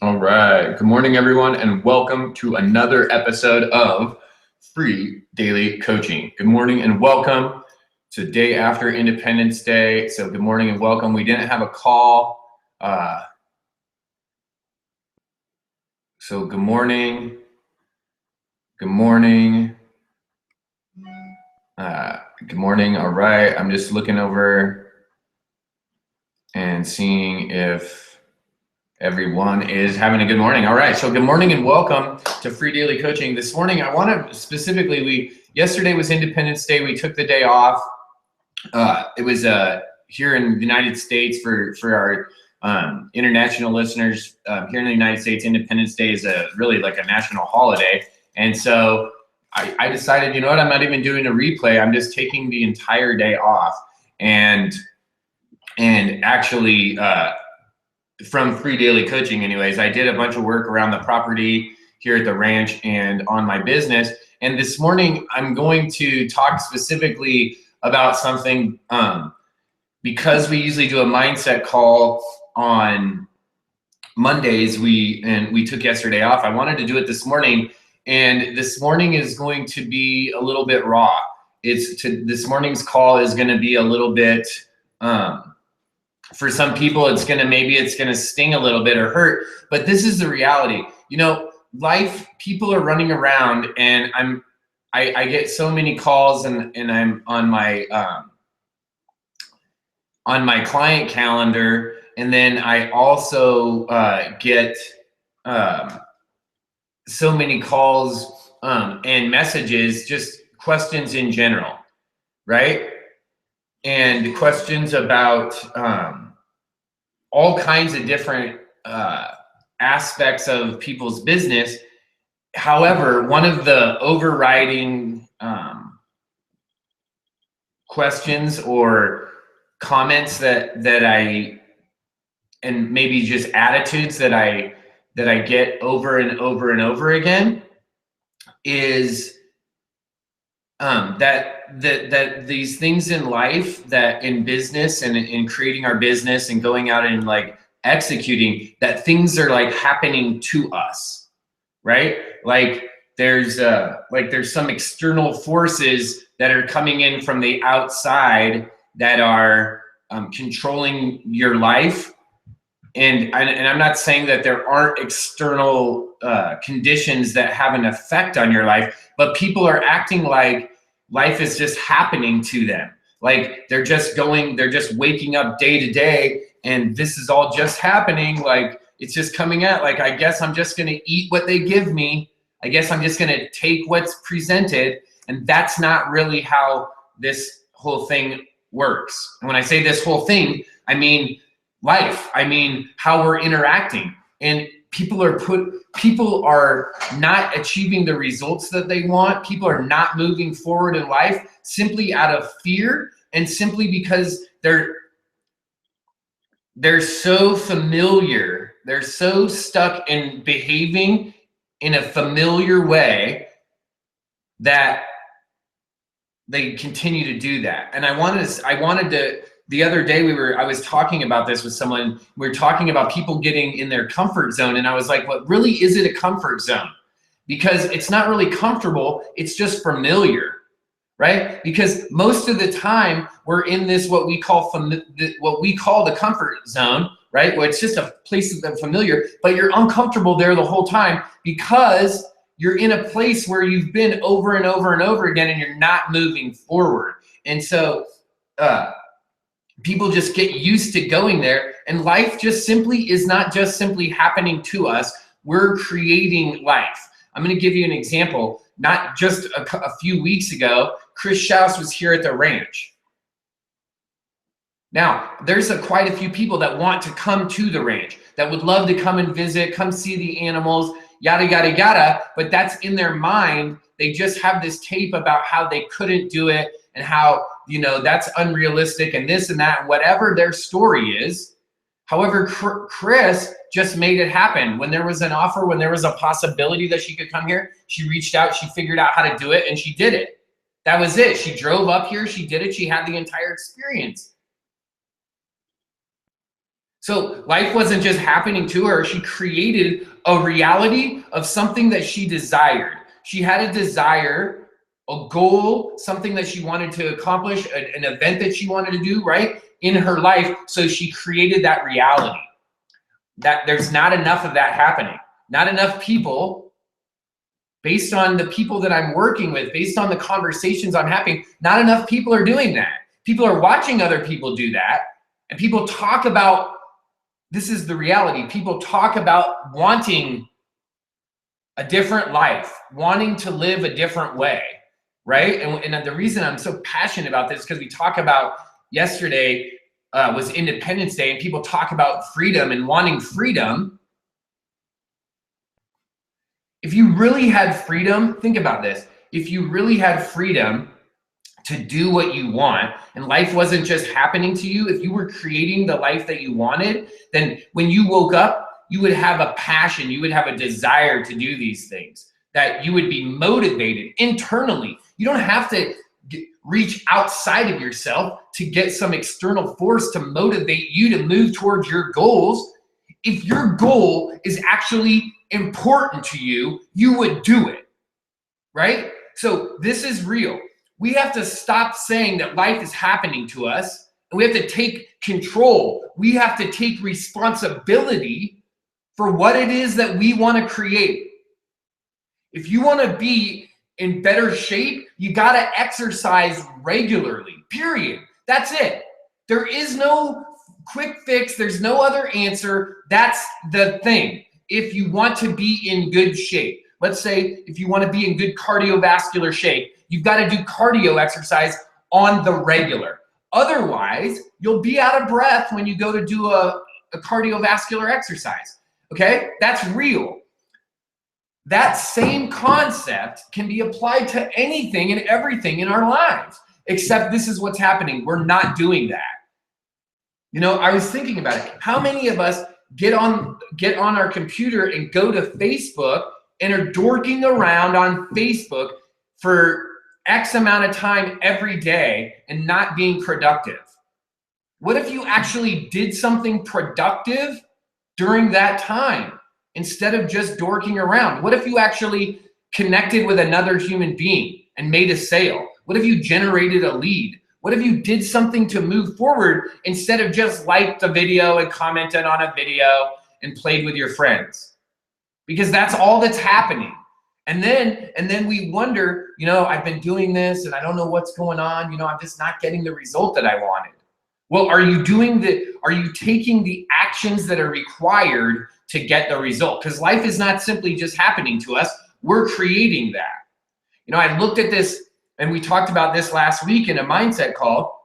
All right. Good morning, everyone, and welcome to another episode of Free Daily Coaching. Good morning and welcome to day after Independence Day. So good morning and welcome. We didn't have a call. So good morning. Good morning. Good morning. All right. I'm just looking over and seeing if everyone is having a good morning. All right, so good morning and welcome to Free Daily Coaching. This morning, I want to specifically, yesterday was Independence Day. We took the day off. It was here in the United States for our international listeners. Here in the United States, Independence Day is really like a national holiday. And so I decided, you know what, I'm not even doing a replay. I'm just taking the entire day off and actually, from Free Daily Coaching anyways, I did a bunch of work around the property here at the ranch and on my business. And this morning, I'm going to talk specifically about something because we usually do a mindset call on Mondays. We took yesterday off. I wanted to do it this morning, and this morning is going to be a little bit raw. This morning's call is going to be a little bit for some people, maybe it's gonna sting a little bit or hurt, but this is the reality. You know, life, people are running around, and I get so many calls, and I'm on my client calendar, and then I also get so many calls and messages, just questions in general. right? And questions about all kinds of different aspects of people's business. However, one of the overriding questions or comments that I, and maybe just attitudes that I get over and over and over again is that these things in life, that in business and in creating our business and going out and like executing, that things are like happening to us, right? Like there's some external forces that are coming in from the outside that are controlling your life. And I'm not saying that there aren't external conditions that have an effect on your life, but people are acting like life is just happening to them. Like they're just waking up day to day and this is all just happening. Like it's just coming out. Like, I guess I'm just going to eat what they give me. I guess I'm just going to take what's presented. And that's not really how this whole thing works. And when I say this whole thing, I mean life. I mean how we're interacting. And people are not achieving the results that they want. People are not moving forward in life simply out of fear and simply because they're so familiar. They're so stuck in behaving in a familiar way that they continue to do that. And I wanted to, the other day I was talking about this with someone. We were talking about people getting in their comfort zone. And I was like, what really is it a comfort zone? Because it's not really comfortable. It's just familiar, right? Because most of the time we're in this, what we call the comfort zone, right? Well, it's just a place that's familiar, but you're uncomfortable there the whole time because you're in a place where you've been over and over and over again and you're not moving forward. And so, people just get used to going there, and life just simply is not just simply happening to us. We're creating life. I'm going to give you an example. Not just a few weeks ago, Chris Schaus was here at the ranch. Now, there's quite a few people that want to come to the ranch, that would love to come and visit, come see the animals, yada, yada, yada, but that's in their mind. They just have this tape about how they couldn't do it and how, that's unrealistic and this and that, and whatever their story is. However, Chris just made it happen. When there was an offer, when there was a possibility that she could come here, she reached out, she figured out how to do it, and she did it. That was it. She drove up here, she did it, she had the entire experience. So life wasn't just happening to her. She created a reality of something that she desired. She had a desire, a goal, something that she wanted to accomplish, an event that she wanted to do, right, in her life. So she created that reality. That there's not enough of that happening. Not enough people, based on the people that I'm working with, based on the conversations I'm having, not enough people are doing that. People are watching other people do that. And people talk about, this is the reality. People talk about wanting a different life, wanting to live a different way, right? And the reason I'm so passionate about this is because we talk about, yesterday was Independence Day, and people talk about freedom and wanting freedom. If you really had freedom, think about this. If you really had freedom to do what you want, and life wasn't just happening to you, if you were creating the life that you wanted, then when you woke up, you would have a passion, you would have a desire to do these things, that you would be motivated internally. You don't have to reach outside of yourself to get some external force to motivate you to move towards your goals. If your goal is actually important to you, you would do it, right? So this is real. We have to stop saying that life is happening to us, and we have to take control. We have to take responsibility for what it is that we want to create. If you want to be in better shape, you got to exercise regularly, period. That's it. There is no quick fix. There's no other answer. That's the thing. If you want to be in good shape, let's say if you want to be in good cardiovascular shape, you've got to do cardio exercise on the regular. Otherwise, you'll be out of breath when you go to do a cardiovascular exercise. Okay, that's real. That same concept can be applied to anything and everything in our lives, except this is what's happening. We're not doing that. You know, I was thinking about it. How many of us get on our computer and go to Facebook and are dorking around on Facebook for X amount of time every day and not being productive? What if you actually did something productive during that time instead of just dorking around? What if you actually connected with another human being and made a sale? What if you generated a lead? What if you did something to move forward instead of just liked a video and commented on a video and played with your friends? Because that's all that's happening. And then we wonder, you know, I've been doing this and I don't know what's going on. You know, I'm just not getting the result that I wanted. Well, are you taking the actions that are required to get the result? Because life is not simply just happening to us. We're creating that. You know, I looked at this, and we talked about this last week in a mindset call.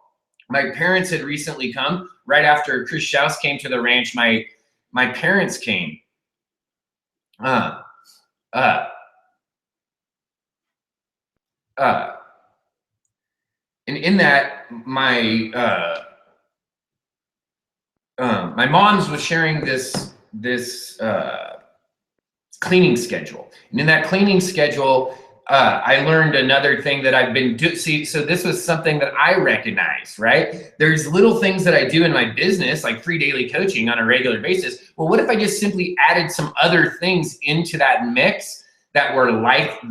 My parents had recently come right after Chris Schaus came to the ranch. My parents came. And in that, my mom's was sharing this cleaning schedule, and in that cleaning schedule, I learned another thing that I've been doing. See, so this was something that I recognized, right? There's little things that I do in my business, like free daily coaching on a regular basis. Well, what if I just simply added some other things into that mix that were like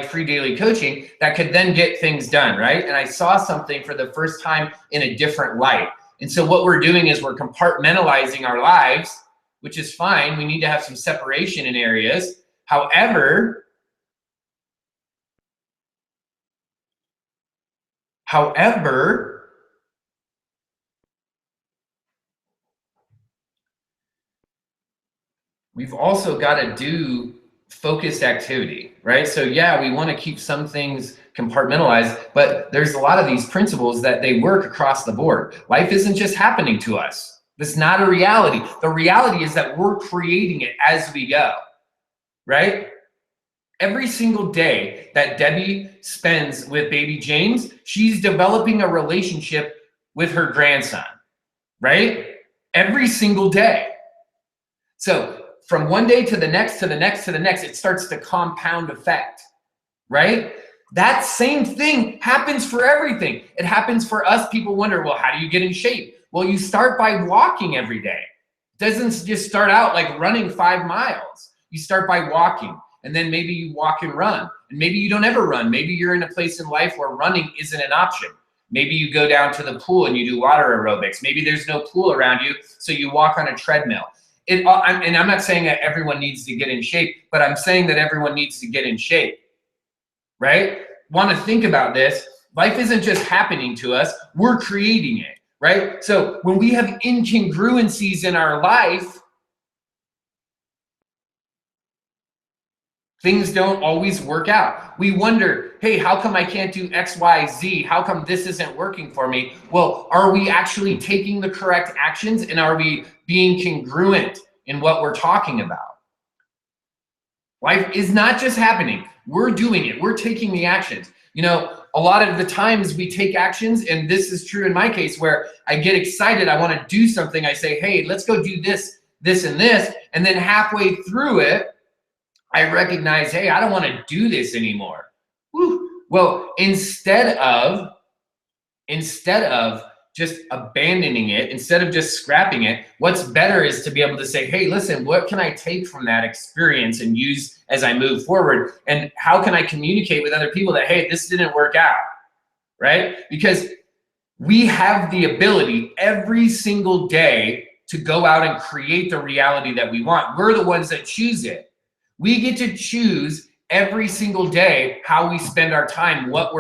free daily coaching that could then get things done, right? And I saw something for the first time in a different light. And so what we're doing is we're Compartmentalizing our lives, which is fine. We need to have some separation in areas. However, we've also got to do focused activity, right? So yeah, we want to keep some things compartmentalized, but there's a lot of these principles that they work across the board. Life isn't just happening to us. That's not a reality. The reality is that we're creating it as we go, right? Every single day that Debbie spends with baby James, she's developing a relationship with her grandson, right? Every single day. So from one day to the next, to the next, to the next, it starts to compound effect, right? That same thing happens for everything. It happens for us. People wonder, well, how do you get in shape? Well, you start by walking every day. It doesn't just start out like running 5 miles. You start by walking. And then maybe you walk and run. And maybe you don't ever run. Maybe you're in a place in life where running isn't an option. Maybe you go down to the pool and you do water aerobics. Maybe there's no pool around you, so you walk on a treadmill. And I'm not saying that everyone needs to get in shape, but I'm saying that everyone needs to get in shape, right? Want to think about this. Life isn't just happening to us. We're creating it, right? So when we have incongruencies in our life, things don't always work out. We wonder, hey, how come I can't do X, Y, Z? How come this isn't working for me? Well, are we actually taking the correct actions, and are we being congruent in what we're talking about? Life is not just happening. We're doing it. We're taking the actions. You know, a lot of the times we take actions, and this is true in my case, where I get excited. I want to do something. I say, hey, let's go do this, this, and this. And then halfway through it, I recognize, hey, I don't want to do this anymore. Whew. Well, instead of just abandoning it, instead of just scrapping it, what's better is to be able to say, hey, listen, what can I take from that experience and use as I move forward? And how can I communicate with other people that, hey, this didn't work out, right? Because we have the ability every single day to go out and create the reality that we want. We're the ones that choose it. We get to choose every single day how we spend our time, what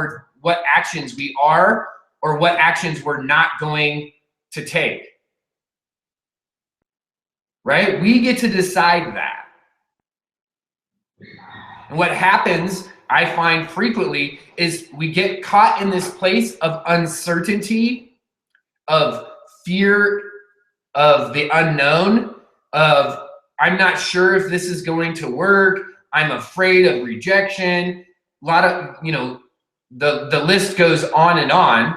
actions we are or what actions we're not going to take, right? We get to decide that. And what happens I find frequently is we get caught in this place of uncertainty, of fear of the unknown, of I'm not sure if this is going to work. I'm afraid of rejection. A lot of, the list goes on and on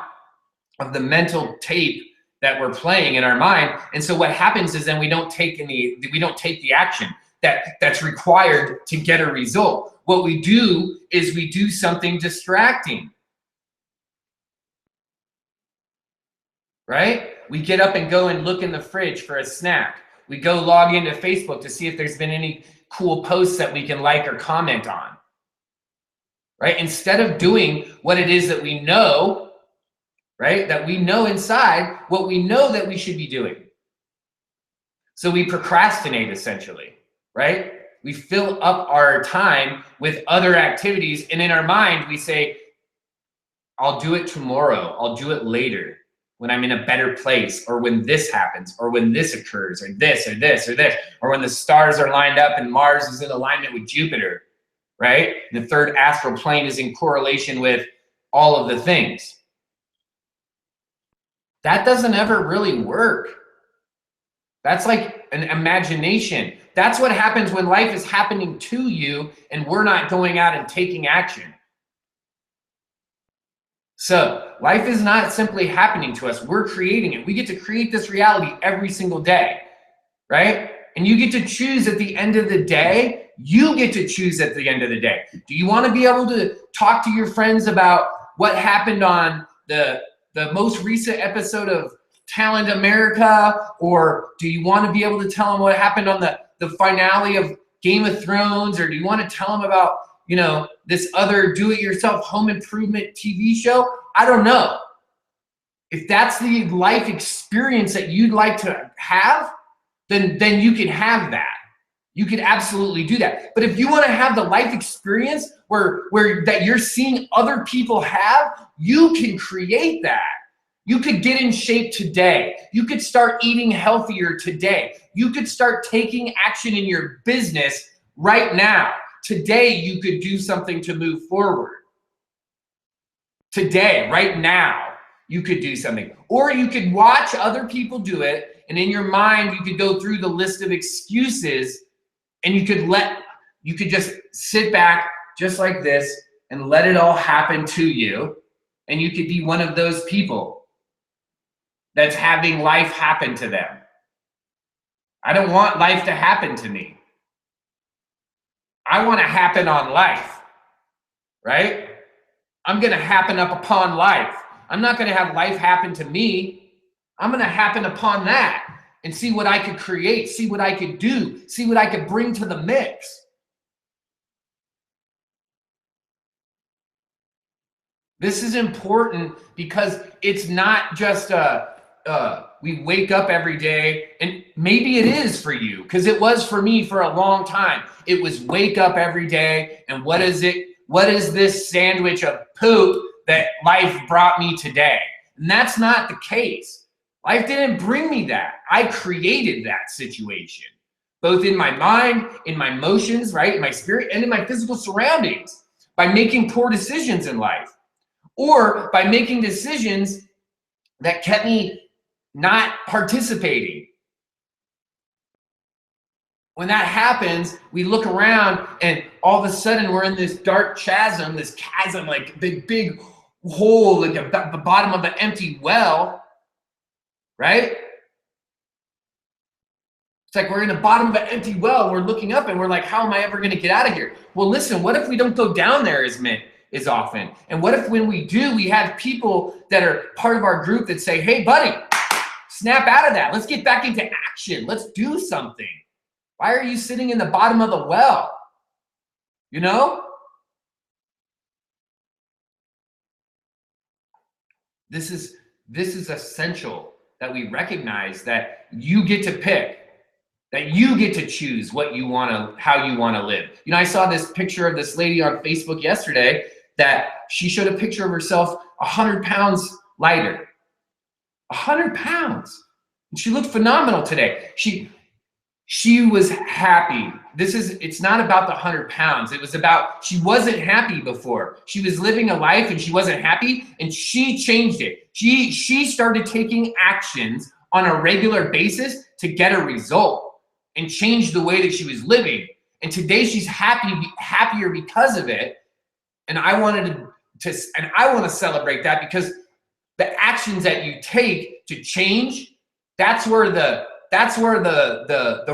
of the mental tape that we're playing in our mind. And so what happens is then we don't take the action that's required to get a result. What we do is we do something distracting. Right? We get up and go and look in the fridge for a snack. We go log into Facebook to see if there's been any cool posts that we can like or comment on. Right? Instead of doing what it is that we know, right? That we know inside what we know that we should be doing. So we procrastinate essentially, right? We fill up our time with other activities, and in our mind we say, I'll do it tomorrow, I'll do it later, when I'm in a better place, or when this happens, or when this occurs, or this, or this, or this, or when the stars are lined up and Mars is in alignment with Jupiter, right? The third astral plane is in correlation with all of the things. That doesn't ever really work. That's like an imagination. That's what happens when life is happening to you and we're not going out and taking action. So life is not simply happening to us. We're creating it. We get to create this reality every single day, right? And you get to choose at the end of the day. You get to choose at the end of the day. Do you want to be able to talk to your friends about what happened on the most recent episode of Talent America? Or do you want to be able to tell them what happened on the finale of Game of Thrones? Or do you want to tell them about, this other do-it-yourself home improvement TV show? I don't know. If that's the life experience that you'd like to have, then you can have that. You can absolutely do that. But if you want to have the life experience where that you're seeing other people have, you can create that. You could get in shape today. You could start eating healthier today. You could start taking action in your business right now. Today, you could do something to move forward. Today, right now, you could do something. Or you could watch other people do it, and in your mind, you could go through the list of excuses, and you could just sit back just like this and let it all happen to you, and you could be one of those people that's having life happen to them. I don't want life to happen to me. I want to happen on life, right? I'm going to happen up upon life. I'm not going to have life happen to me. I'm going to happen upon that and see what I could create, see what I could do, see what I could bring to the mix. This is important because it's not just we wake up every day, and maybe it is for you, because it was for me for a long time. It was wake up every day, and what is it? What is this sandwich of poop that life brought me today? And that's not the case. Life didn't bring me that. I created that situation, both in my mind, in my emotions, right, in my spirit, and in my physical surroundings, by making poor decisions in life, or by making decisions that kept me not participating. When that happens, we look around and all of a sudden we're in this dark chasm, like big hole, like the bottom of an empty well, right? It's like we're in the bottom of an empty well, and we're looking up and we're like, how am I ever going to get out of here? Well, listen, what if we don't go down there as often? And what if when we do, we have people that are part of our group that say, hey, buddy, snap out of that. Let's get back into action. Let's do something. Why are you sitting in the bottom of the well? This is essential that we recognize that you get to pick, that you get to choose how you want to live. I saw this picture of this lady on Facebook yesterday that she showed a picture of herself 100 pounds lighter. 100 pounds. And she looked phenomenal today. She she was happy. It's not about the 100 pounds. It was about, she wasn't happy before. She was living a life and she wasn't happy, and she changed it. She started taking actions on a regular basis to get a result and change the way that she was living. And today she's happier because of it. And I want to celebrate that, because the actions that you take to change, that's where the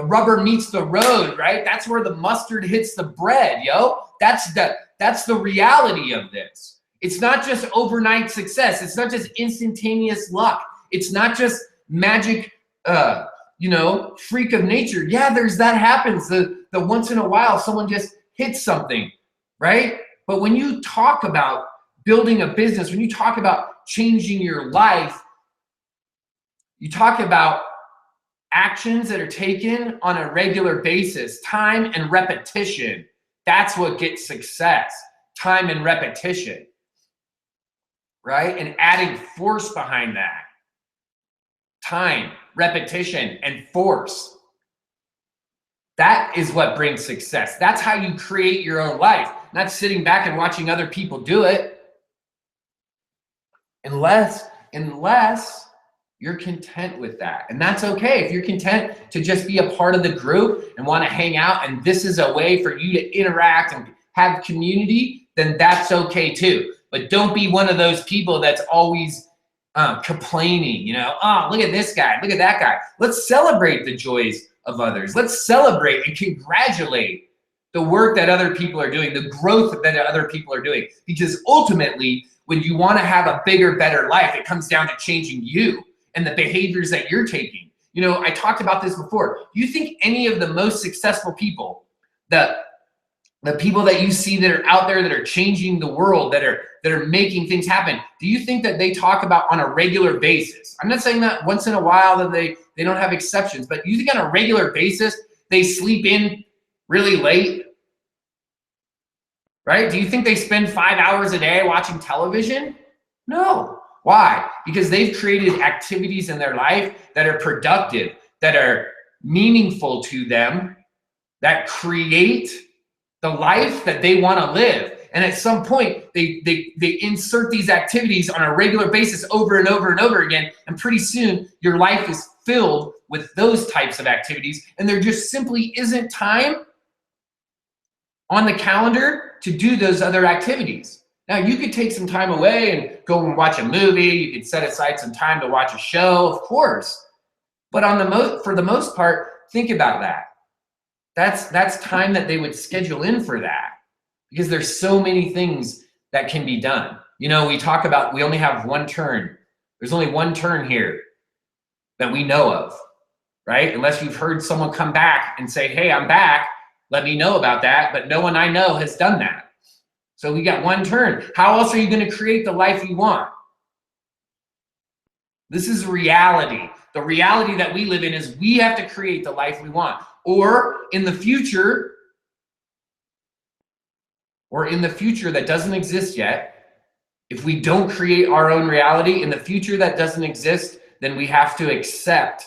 rubber meets the road, right? That's where the mustard hits the bread, yo. That's the reality of this. It's not just overnight success. It's not just instantaneous luck. It's not just magic, freak of nature. Yeah, that happens. The once in a while someone just hits something, right? But when you talk about building a business, when you talk about changing your life, you talk about actions that are taken on a regular basis, time and repetition. That's what gets success, time and repetition, right? And adding force behind that. Time, repetition, and force. That is what brings success. That's how you create your own life, not sitting back and watching other people do it. Unless you're content with that. And that's okay. If you're content to just be a part of the group and want to hang out, and this is a way for you to interact and have community, then that's okay too. But don't be one of those people that's always complaining, oh, look at this guy, look at that guy. Let's celebrate the joys of others. Let's celebrate and congratulate the work that other people are doing, the growth that other people are doing. Because ultimately, when you want to have a bigger, better life, it comes down to changing you and the behaviors that you're taking. I talked about this before. Do you think any of the most successful people, the people that you see that are out there that are changing the world, that are making things happen, do you think that they talk about on a regular basis? I'm not saying that once in a while that they don't have exceptions, but you think on a regular basis they sleep in really late? Right? Do you think they spend 5 hours a day watching television? No. Why? Because they've created activities in their life that are productive, that are meaningful to them, that create the life that they want to live. And at some point, they insert these activities on a regular basis over and over and over again. And pretty soon, your life is filled with those types of activities. And there just simply isn't time on the calendar to do those other activities. Now, you could take some time away and go and watch a movie. You could set aside some time to watch a show, of course. But for the most part, think about that. That's time that they would schedule in for that, because there's so many things that can be done. We talk about we only have one turn. There's only one turn here that we know of, right? Unless you've heard someone come back and say, hey, I'm back. Let me know about that. But no one I know has done that. So we got one turn. How else are you going to create the life you want? This is reality. The reality that we live in is we have to create the life we want. Or in the future that doesn't exist yet, if we don't create our own reality in the future that doesn't exist, then we have to accept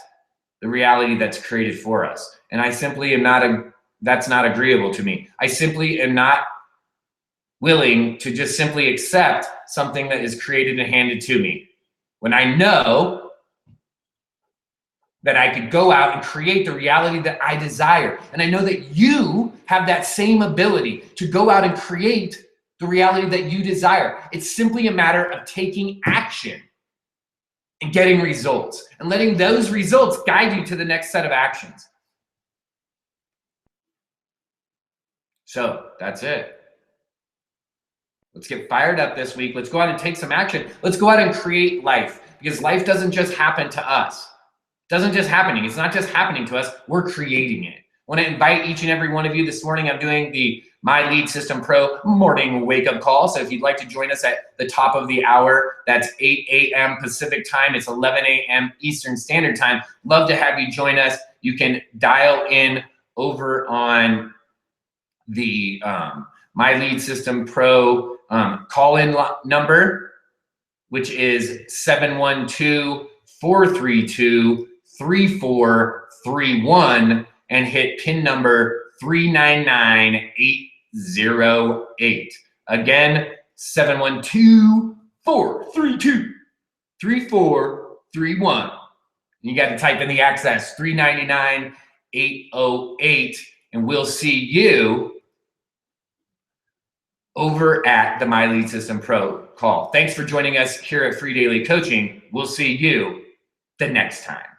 the reality that's created for us. And I simply am that's not agreeable to me. I simply am not willing to just simply accept something that is created and handed to me, when I know that I could go out and create the reality that I desire. And I know that you have that same ability to go out and create the reality that you desire. It's simply a matter of taking action and getting results and letting those results guide you to the next set of actions. So that's it. Let's get fired up this week. Let's go out and take some action. Let's go out and create life, because life doesn't just happen to us. It doesn't just happening. It's not just happening to us. We're creating it. I want to invite each and every one of you this morning. I'm doing the My Lead System Pro morning wake-up call. So if you'd like to join us at the top of the hour, that's 8 a.m. Pacific time. It's 11 a.m. Eastern Standard Time. Love to have you join us. You can dial in over on the My Lead System Pro call-in number, which is 712-432-3431. and hit pin number 399808. Again, 712-432-3431. You got to type in the access 399808, and we'll see you over at the My Lead System Pro call. Thanks for joining us here at Free Daily Coaching. We'll see you the next time.